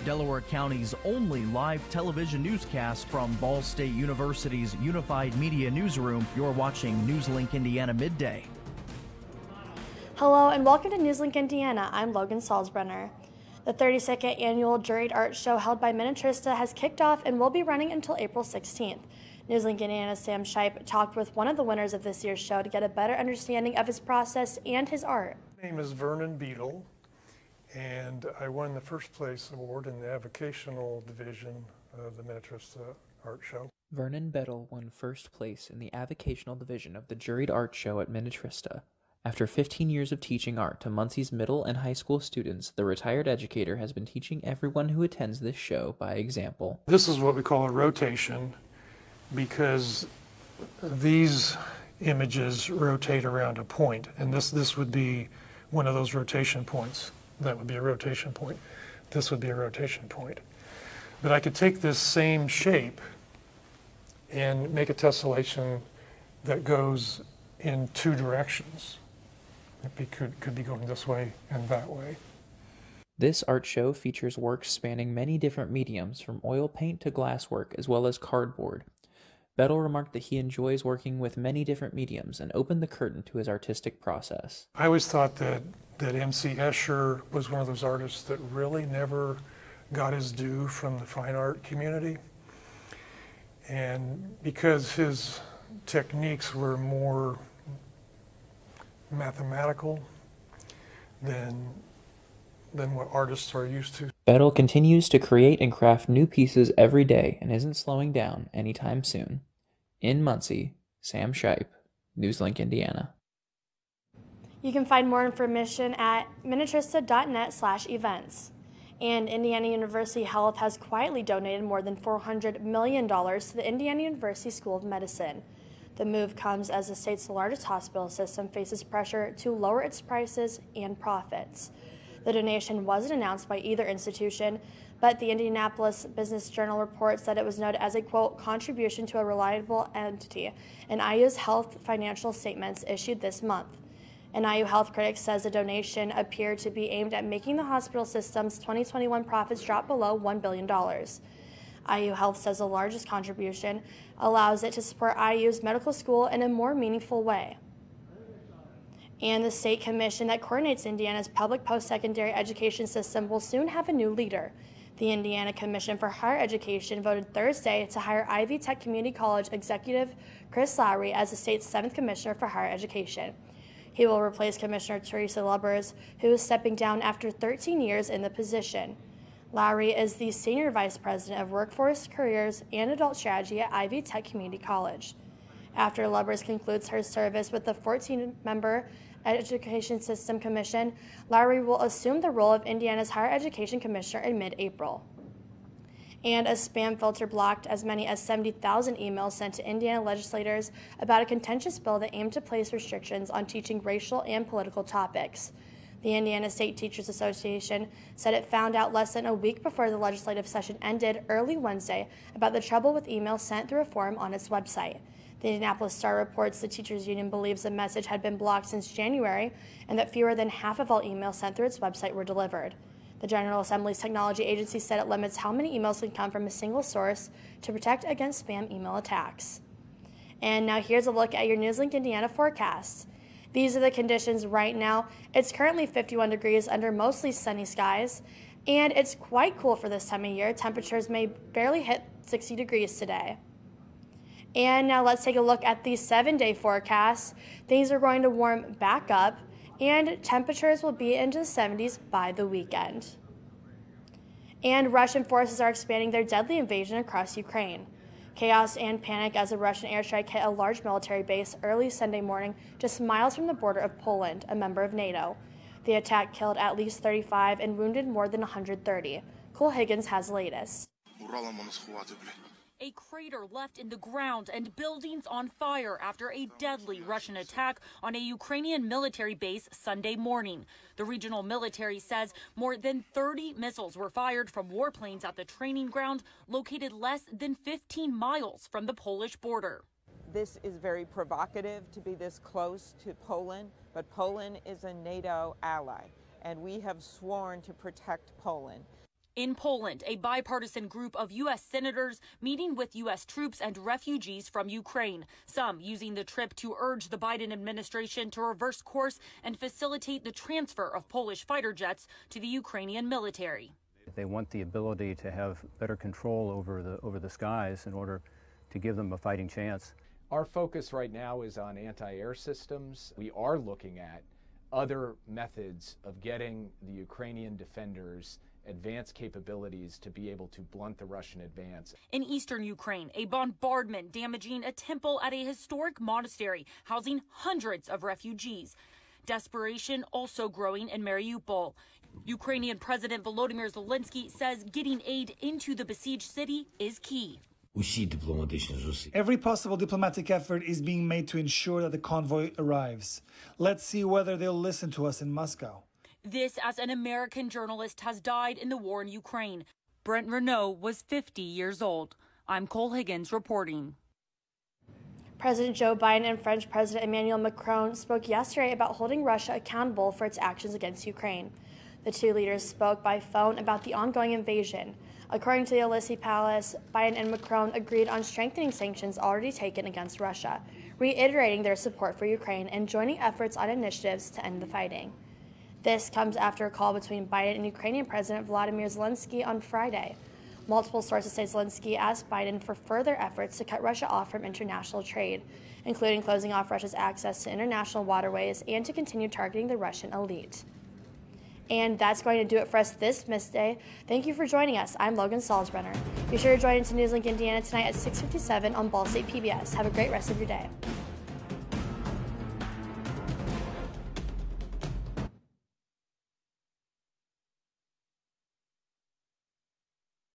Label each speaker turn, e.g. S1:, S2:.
S1: Delaware County's only live television newscast from Ball State University's Unified Media Newsroom. You're watching NewsLink Indiana Midday.
S2: Hello and welcome to NewsLink Indiana. I'm Logan Salzbrenner. The 32nd annual Juried Art Show held by Minnetrista has kicked off and will be running until April 16th. NewsLink Indiana's Sam Shipe talked with one of the winners of this year's show to get a better understanding of his process and his art.
S3: My name is Vernon Beadle, and I won the first place award in the avocational division of the Minnetrista Art Show.
S4: Vernon Beadle won first place in the avocational division of the Juried Art Show at Minnetrista. After 15 years of teaching art to Muncie's middle and high school students, the retired educator has been teaching everyone who attends this show by example.
S3: This is what we call a rotation because these images rotate around a point, and this would be one of those rotation points. That would be a rotation point. This would be a rotation point. But I could take this same shape and make a tessellation that goes in two directions. It could be going this way and that way.
S4: This art show features works spanning many different mediums, from oil paint to glasswork, as well as cardboard. Beadle remarked that he enjoys working with many different mediums and opened the curtain to his artistic process.
S3: I always thought that M.C. Escher was one of those artists that really never got his due from the fine art community. And because his techniques were more mathematical than what artists are used to.
S4: Beadle continues to create and craft new pieces every day and isn't slowing down anytime soon. In Muncie, Sam Shipe, NewsLink Indiana.
S2: You can find more information at minnetrista.net/events. And Indiana University Health has quietly donated more than $400 million to the Indiana University School of Medicine. The move comes as the state's largest hospital system faces pressure to lower its prices and profits. The donation wasn't announced by either institution, but the Indianapolis Business Journal reports that it was noted as a, quote, contribution to a reliable entity in IU's health financial statements issued this month. An IU Health critic says the donation appeared to be aimed at making the hospital system's 2021 profits drop below $1 billion. IU Health says the largest contribution allows it to support IU's medical school in a more meaningful way. And the state commission that coordinates Indiana's public post-secondary education system will soon have a new leader. The Indiana Commission for Higher Education voted Thursday to hire Ivy Tech Community College executive Chris Lowry as the state's 7th commissioner for higher education. He will replace Commissioner Teresa Lubbers, who is stepping down after 13 years in the position. Lowry is the Senior Vice President of Workforce, Careers, and Adult Strategy at Ivy Tech Community College. After Lubbers concludes her service with the 14-member Education System Commission, Lowry will assume the role of Indiana's Higher Education Commissioner in mid-April. And a spam filter blocked as many as 70,000 emails sent to Indiana legislators about a contentious bill that aimed to place restrictions on teaching racial and political topics. The Indiana State Teachers Association said it found out less than a week before the legislative session ended early Wednesday about the trouble with emails sent through a form on its website. The Indianapolis Star reports the teachers union believes the message had been blocked since January and that fewer than half of all emails sent through its website were delivered. The General Assembly's technology agency said it limits how many emails can come from a single source to protect against spam email attacks. And now here's a look at your NewsLink Indiana forecast. These are the conditions right now. It's currently 51 degrees under mostly sunny skies, and it's quite cool for this time of year. Temperatures may barely hit 60 degrees today. And now let's take a look at the 7-day forecast. Things are going to warm back up, and temperatures will be into the 70s by the weekend. And Russian forces are expanding their deadly invasion across Ukraine. Chaos and panic as a Russian airstrike hit a large military base early Sunday morning just miles from the border of Poland, a member of NATO. The attack killed at least 35 and wounded more than 130. Cole Higgins has the latest.
S5: A crater left in the ground and buildings on fire after a deadly Russian attack on a Ukrainian military base Sunday morning. The regional military says more than 30 missiles were fired from warplanes at the training ground located less than 15 miles from the Polish border.
S6: This is very provocative to be this close to Poland, but Poland is a NATO ally, and we have sworn to protect Poland.
S5: In Poland, a bipartisan group of U.S. senators meeting with U.S. troops and refugees from Ukraine, some using the trip to urge the Biden administration to reverse course and facilitate the transfer of Polish fighter jets to the Ukrainian military.
S7: They want the ability to have better control over the skies in order to give them a fighting chance.
S8: Our focus right now is on anti-air systems. We are looking at other methods of getting the Ukrainian defenders advanced capabilities to be able to blunt the Russian advance.
S5: In eastern Ukraine, a bombardment damaging a temple at a historic monastery housing hundreds of refugees. Desperation also growing in Mariupol. Ukrainian President Volodymyr Zelensky says getting aid into the besieged city is key.
S9: Every possible diplomatic effort is being made to ensure that the convoy arrives. Let's see whether they'll listen to us in Moscow.
S5: This as an American journalist has died in the war in Ukraine. Brent Renault was 50 years old. I'm Cole Higgins reporting.
S2: President Joe Biden and French President Emmanuel Macron spoke yesterday about holding Russia accountable for its actions against Ukraine. The two leaders spoke by phone about the ongoing invasion. According to the Élysée Palace, Biden and Macron agreed on strengthening sanctions already taken against Russia, reiterating their support for Ukraine and joining efforts on initiatives to end the fighting. This comes after a call between Biden and Ukrainian President Volodymyr Zelensky on Friday. Multiple sources say Zelensky asked Biden for further efforts to cut Russia off from international trade, including closing off Russia's access to international waterways and to continue targeting the Russian elite. And that's going to do it for us this Miss Day. Thank you for joining us. I'm Logan Salzbrenner. Be sure to join into Newslink Indiana tonight at 6:57 on Ball State PBS. Have a great rest of your day.